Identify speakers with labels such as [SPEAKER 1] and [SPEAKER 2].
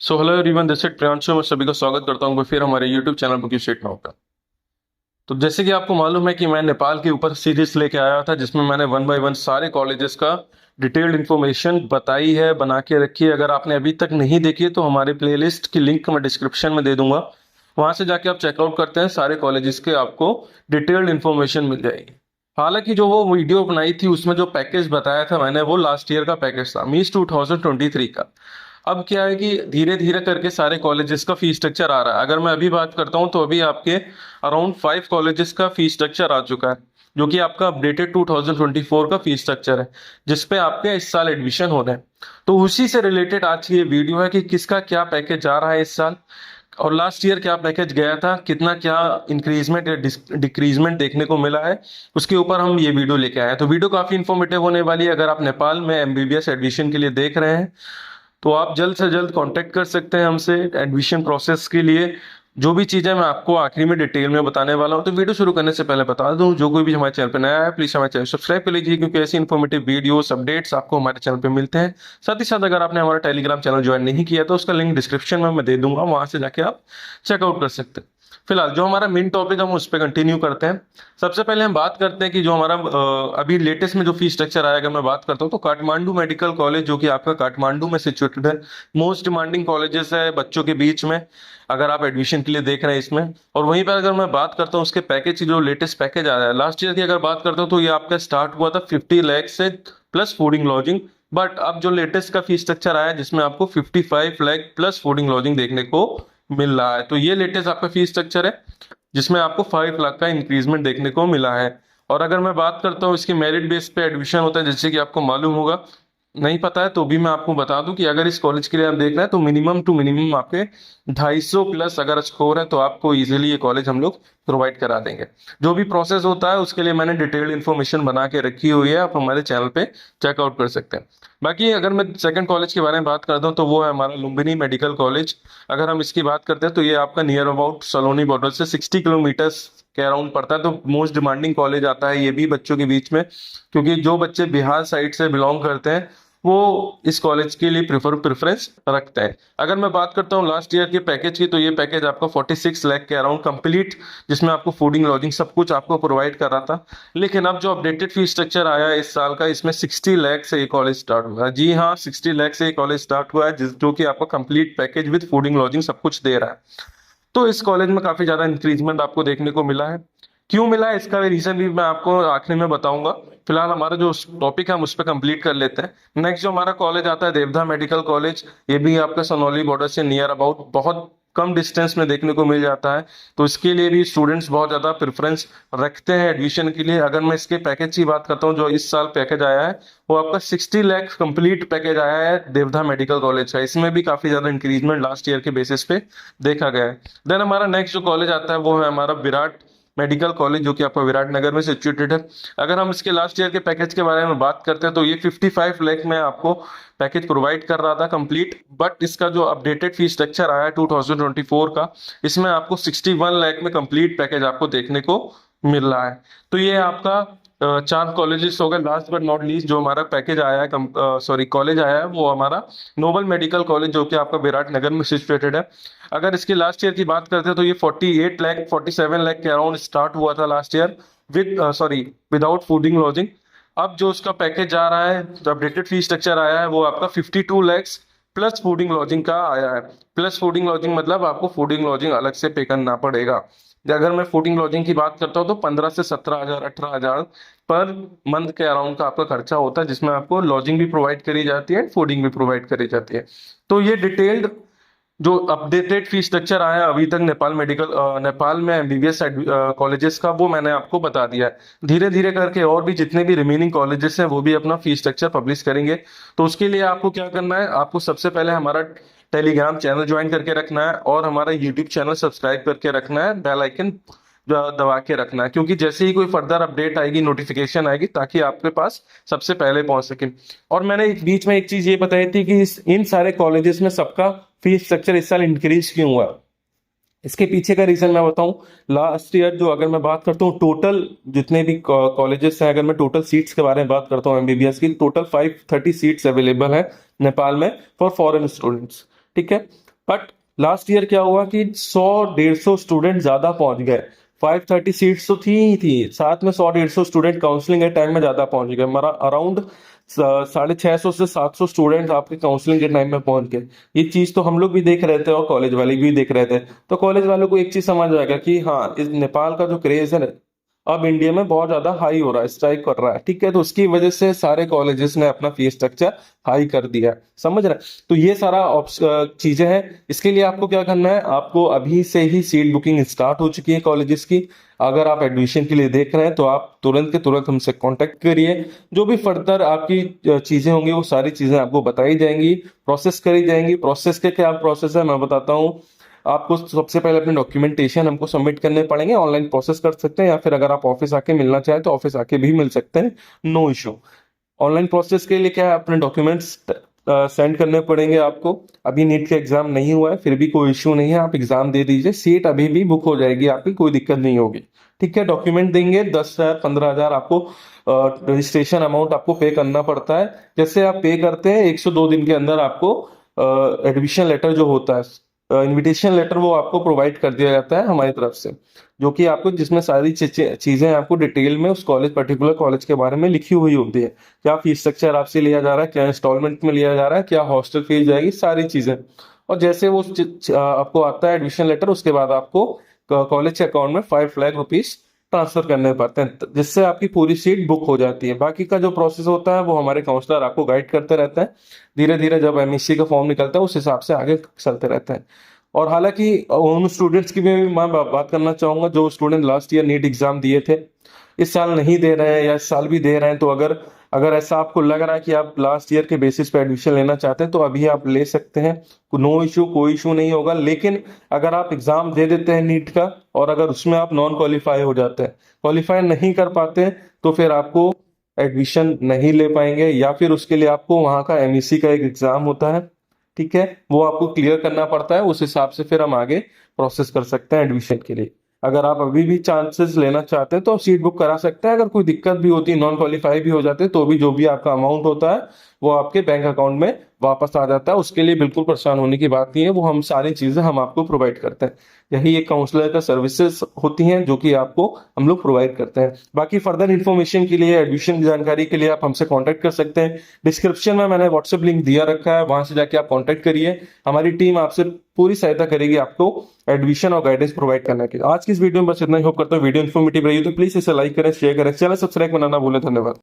[SPEAKER 1] So hello everyone, this is Priyanshu. मैं सभी का स्वागत करता हूँ फिर हमारे YouTube channel booky street now पर। तो जैसे कि आपको मालूम है कि मैं नेपाल के ऊपर सीरीज लेके आया था जिसमें मैंने वन बाय वन सारे कॉलेजेस का डिटेल्ड इन्फॉर्मेशन बताई है, बना के रखी है। अगर आपने अभी तक नहीं देखी है तो हमारे प्लेलिस्ट की लिंक मैं डिस्क्रिप्शन में दे दूंगा, वहां से जाके आप चेकआउट करते हैं। सारे कॉलेजेस के आपको डिटेल्ड इन्फॉर्मेशन मिल जाएगी। हालांकि जो वो वीडियो बनाई थी उसमें जो पैकेज बताया था मैंने, वो लास्ट ईयर का पैकेज था, मीन्स 2023 का। अब क्या है कि धीरे धीरे करके सारे कॉलेजेस का फीस स्ट्रक्चर आ रहा है। अगर मैं अभी बात करता हूं तो अभी आपके अराउंड 5 कॉलेजेस का फीस स्ट्रक्चर आ चुका है, जो कि आपका अपडेटेड 2024 का फीस स्ट्रक्चर है, जिसपे आपके इस साल एडमिशन हो रहे हैं। तो उसी से रिलेटेड आज की ये वीडियो है कि किसका क्या पैकेज आ रहा है इस साल, और लास्ट ईयर क्या पैकेज गया था, कितना क्या इंक्रीजमेंट या डिक्रीजमेंट देखने को मिला है, उसके ऊपर हम ये वीडियो लेके आए हैं। तो वीडियो काफी इंफॉर्मेटिव होने वाली है। अगर आप नेपाल में एमबीबीएस एडमिशन के लिए देख रहे हैं तो आप जल्द से जल्द कांटेक्ट कर सकते हैं हमसे एडमिशन प्रोसेस के लिए। जो भी चीजें मैं आपको आखिरी में डिटेल में बताने वाला हूं। तो वीडियो शुरू करने से पहले बता दूं, जो कोई भी हमारे चैनल पर नया है प्लीज हमारे चैनल सब्सक्राइब कर लीजिए, क्योंकि ऐसी इन्फॉर्मेटिव वीडियोस अपडेट्स आपको हमारे चैनल पे मिलते हैं। साथ ही साथ अगर आपने हमारा टेलीग्राम चैनल ज्वाइन नहीं किया तो उसका लिंक डिस्क्रिप्शन में मैं दे दूंगा, वहां से जाके आप चेकआउट कर सकते हैं। फिलहाल जो हमारा मेन टॉपिक हम उस पर कंटिन्यू करते हैं। सबसे पहले हम बात करते हैं कि जो हमारा अभी लेटेस्ट में जो फीस स्ट्रक्चर आया, अगर मैं बात करता हूँ तो काठमांडू मेडिकल कॉलेज, जो कि आपका काठमांडू में सिचुएटेड है, मोस्ट डिमांडिंग कॉलेजेस है बच्चों के बीच में अगर आप एडमिशन के लिए देख रहे हैं इसमें। और वहीं पर अगर मैं बात करता हूँ उसके पैकेज की, जो लेटेस्ट पैकेज आया है लास्ट ईयर की अगर बात करता हूँ तो ये आपका स्टार्ट हुआ था 50 लाख से, प्लस फूडिंग लॉजिंग। बट अब जो लेटेस्ट का फीस स्ट्रक्चर आया है जिसमें आपको 55 लाख प्लस फूडिंग लॉजिंग देखने को मिल रहा है। तो ये लेटेस्ट आपका फीस स्ट्रक्चर है जिसमें आपको 5 लाख का इंक्रीजमेंट देखने को मिला है। और अगर मैं बात करता हूँ इसके मेरिट बेस पे एडमिशन होता है, जैसे कि आपको मालूम होगा, नहीं पता है तो भी मैं आपको बता दूं कि अगर इस कॉलेज के लिए आप देख रहे हैं तो मिनिमम टू मिनिमम आपके 250 प्लस अगर स्कोर है तो आपको इजीली ये कॉलेज हम लोग प्रोवाइड करा देंगे। जो भी प्रोसेस होता है उसके लिए मैंने डिटेल्ड इन्फॉर्मेशन बना के रखी हुई है, आप हमारे चैनल पे चेकआउट कर सकते हैं। बाकी अगर मैं सेकंड कॉलेज के बारे में बात करता हूँ तो वो है हमारा लुम्बिनी मेडिकल कॉलेज। अगर हम इसकी बात करते हैं तो ये आपका नियर अबाउट सलोनी बॉर्डर से 60 किलोमीटर के अराउंड पड़ता है। तो मोस्ट डिमांडिंग कॉलेज आता है ये भी बच्चों के बीच में, क्योंकि जो बच्चे बिहार साइड से बिलोंग करते हैं वो इस कॉलेज के लिए प्रेफरेंस रखते हैं। अगर मैं बात करता हूँ लास्ट ईयर के पैकेज की, तो ये पैकेज आपका 46 लाख के अराउंड कंप्लीट, जिसमें आपको फूडिंग लॉजिंग सब कुछ आपको प्रोवाइड कर रहा था। लेकिन अब जो अपडेटेड फीस स्ट्रक्चर आया है इस साल का, इसमें 60 लाख से ये कॉलेज स्टार्ट हुआ है। जी हाँ, 60 लाख से ये कॉलेज स्टार्ट हुआ है, जो कि आपका complete package with fooding lodging सब कुछ दे रहा है। तो इस कॉलेज में काफी ज्यादा इंक्रीजमेंट आपको देखने को मिला है। क्यों मिला है इसका रीजन भी मैं आपको आखिरी में बताऊंगा। फिलहाल हमारा जो टॉपिक है हम उस पर कंप्लीट कर लेते हैं। नेक्स्ट जो हमारा कॉलेज आता है देवधा मेडिकल कॉलेज, ये भी आपका सनौली बॉर्डर से नियर अबाउट बहुत कम डिस्टेंस में देखने को मिल जाता है। तो इसके लिए भी स्टूडेंट्स बहुत ज्यादा प्रेफरेंस रखते हैं एडमिशन के लिए। अगर मैं इसके पैकेज की बात करता हूँ, जो इस साल पैकेज आया है वो आपका 60 लाख कंप्लीट पैकेज आया है देवधा मेडिकल कॉलेज का। इसमें भी काफी ज्यादा इंक्रीजमेंट लास्ट ईयर के बेसिस पे देखा गया है। देन हमारा नेक्स्ट जो कॉलेज आता है वो है हमारा विराट मेडिकल कॉलेज, जो कि आपका विराटनगर में सिचुएटेड है। अगर हम इसके लास्ट ईयर के पैकेज के बारे में बात करते हैं तो ये 55 लाख में आपको पैकेज प्रोवाइड कर रहा था कंप्लीट। बट इसका जो अपडेटेड फी स्ट्रक्चर आया 2024 का, इसमें आपको 61 लाख में कंप्लीट पैकेज आपको देखने को मिल रहा है। तो ये आपका 4 कॉलेजेस हो गए। लास्ट बट नॉट लीस्ट जो हमारा पैकेज आया है, सॉरी कॉलेज आया है, वो हमारा नोबल मेडिकल कॉलेज, जो कि आपका विराटनगर में सिचुएटेड है। अगर इसके लास्ट ईयर की बात करते हैं तो ये 48 लाख 47 लाख के अराउंड स्टार्ट हुआ था last year without fooding lodging. अब जो उसका पैकेज आ रहा है, जो अपडेटेड फी स्ट्रक्चर आया है, वो आपका 52 लाख प्लस फूडिंग लॉजिंग का आया है। प्लस फूडिंग लॉजिंग मतलब आपको फूडिंग लॉजिंग अलग से पे करना पड़ेगा। अगर मैं फूडिंग लॉजिंग की बात करता हूँ तो 15 से 17 हजार 18 हजार पर मंथ के अराउंड का आपका खर्चा होता है, जिसमें आपको लॉजिंग भी प्रोवाइड करी जाती है, फूडिंग भी प्रोवाइड करी जाती है। तो ये डिटेल्ड जो अपडेटेड फी स्ट्रक्चर आया अभी तक नेपाल में एमबीबीएस कॉलेजेस का, वो मैंने आपको बता दिया है। धीरे धीरे करके और भी जितने भी रिमेनिंग कॉलेजेस हैं वो भी अपना फी स्ट्रक्चर पब्लिश करेंगे। तो उसके लिए आपको क्या करना है, आपको सबसे पहले हमारा टेलीग्राम चैनल ज्वाइन करके रखना है और हमारा यूट्यूब चैनल सब्सक्राइब करके रखना है, बेल आइकन दबा के रखना है, क्योंकि जैसे ही कोई फर्दर अपडेट आएगी, नोटिफिकेशन आएगी, ताकि आपके पास सबसे पहले पहुंच सके। और मैंने बीच में एक चीज ये बताई थी कि इन सारे कॉलेजेस में सबका फीस स्ट्रक्चर इस साल इंक्रीज क्यों हुआ। इसके पीछे का रीजन मैं बताऊं। लास्ट ईयर जो अगर मैं बात करता हूँ टोटल जितने भी कॉलेजेस हैं, अगर मैं टोटल सीट्स के बारे में बात करता हूँ एमबीबीएस की, टोटल 530 सीट्स अवेलेबल है नेपाल में फॉर फॉरेन स्टूडेंट्स। ठीक है। बट लास्ट ईयर क्या हुआ कि 100-150 स्टूडेंट ज्यादा पहुंच गए। 530 सीट्स तो थी ही थी, साथ में 100-150 स्टूडेंट काउंसलिंग के टाइम में ज्यादा पहुंच गए। हमारा अराउंड 650 से 700 स्टूडेंट आपके काउंसलिंग के टाइम में पहुंच गए। ये चीज तो हम लोग भी देख रहे थे और कॉलेज वाले भी देख रहे थे। तो कॉलेज वालों को एक चीज समझ आ गया कि हाँ, इस नेपाल का जो क्रेज है अब इंडिया में बहुत ज्यादा हाई हो रहा है, स्ट्राइक कर रहा है। ठीक है, तो उसकी वजह से सारे कॉलेजेस ने अपना फीस स्ट्रक्चर हाई कर दिया है, समझ रहे हैं? तो ये सारा चीजें हैं। इसके लिए आपको क्या करना है, आपको अभी से ही सीट बुकिंग स्टार्ट हो चुकी है कॉलेजेस की। अगर आप एडमिशन के लिए देख रहे हैं तो आप तुरंत के तुरंत हमसे कांटेक्ट करिए। जो भी फर्दर आपकी चीजें होंगी वो सारी चीजें आपको बताई जाएंगी, प्रोसेस करी जाएंगी। प्रोसेस के क्या प्रोसेस है मैं बताता हूँ। आपको सबसे पहले अपने डॉक्यूमेंटेशन हमको सबमिट करने पड़ेंगे, ऑनलाइन प्रोसेस कर सकते हैं, या फिर अगर आप ऑफिस आके मिलना चाहें तो ऑफिस आके भी मिल सकते हैं, नो इशू। ऑनलाइन प्रोसेस के लिए क्या है, अपने डॉक्यूमेंट्स सेंड करने पड़ेंगे आपको। अभी नीट का एग्जाम नहीं हुआ है, फिर भी कोई इश्यू नहीं है, आप एग्जाम दे दीजिए, सीट अभी भी बुक हो जाएगी आपकी, कोई दिक्कत नहीं होगी। ठीक है, डॉक्यूमेंट देंगे, 10,000 15,000 आपको रजिस्ट्रेशन अमाउंट आपको पे करना पड़ता है। जैसे आप पे करते हैं 102 दिन के अंदर आपको एडमिशन लेटर जो होता है, इनविटेशन लेटर, वो आपको प्रोवाइड कर दिया जाता है हमारी तरफ से, जो कि आपको, जिसमें सारी चीजें आपको डिटेल में उस कॉलेज, पर्टिकुलर कॉलेज के बारे में लिखी हुई होती है। क्या फीस स्ट्रक्चर आपसे लिया जा रहा है, क्या इंस्टॉलमेंट में लिया जा रहा है, क्या हॉस्टल फीस जाएगी, सारी चीजें। और जैसे वो आपको आता है एडमिशन लेटर, उसके बाद आपको कॉलेज के अकाउंट में 5 लाख रुपीज ट्रांसफर करने पड़ते हैं, जिससे आपकी पूरी सीट बुक हो जाती है। बाकी का जो प्रोसेस होता है वो हमारे काउंसलर आपको गाइड करते रहते हैं। धीरे धीरे जब एमएससी का फॉर्म निकलता है उस हिसाब से आगे चलते रहते हैं। और हालांकि उन स्टूडेंट्स की भी मैं बात करना चाहूंगा जो student last year NEET exam दिए थे, इस साल नहीं दे रहे हैं या इस साल भी दे रहे हैं, तो अगर अगर ऐसा आपको लग रहा है कि आप लास्ट ईयर के बेसिस पे एडमिशन लेना चाहते हैं तो अभी आप ले सकते हैं, नो इशू, कोई इशू नहीं होगा। लेकिन अगर आप एग्जाम दे देते हैं नीट का और अगर उसमें आप नॉन क्वालिफाई हो जाते हैं, क्वालिफाई नहीं कर पाते हैं, तो फिर आपको एडमिशन नहीं ले पाएंगे, या फिर उसके लिए आपको वहां का एमईसी का एक एग्जाम होता है, ठीक है, वो आपको क्लियर करना पड़ता है। उस हिसाब से फिर हम आगे प्रोसेस कर सकते हैं एडमिशन के लिए। अगर आप अभी भी चांसेस लेना चाहते हैं तो सीट बुक करा सकते हैं। अगर कोई दिक्कत भी होती है, नॉन क्वालिफाई भी हो जाते हैं, तो भी जो भी आपका अमाउंट होता है वो आपके बैंक अकाउंट में वापस आ जाता है। उसके लिए बिल्कुल परेशान होने की बात नहीं है, वो हम सारी चीजें हम आपको प्रोवाइड करते हैं। यही एक काउंसलर का सर्विसेज होती हैं जो कि आपको हम लोग प्रोवाइड करते हैं। बाकी फर्दर इन्फॉर्मेशन के लिए, एडमिशन की जानकारी के लिए आप हमसे कांटेक्ट कर सकते हैं। डिस्क्रिप्शन में मैंने व्हाट्सएप लिंक दिया रखा है, वहां से जाके आप कांटेक्ट करिए। हमारी टीम आपसे पूरी सहायता करेगी आपको एडमिशन और गाइडेंस प्रोवाइड करने के लिए। आज की इस वीडियो में बस इतना ही। होप करता हूँ वीडियो इन्फॉर्मेटिव रही हो, तो प्लीज इसे लाइक करें, शेयर करें, चैनल सब्सक्राइब करना ना भूलें। धन्यवाद।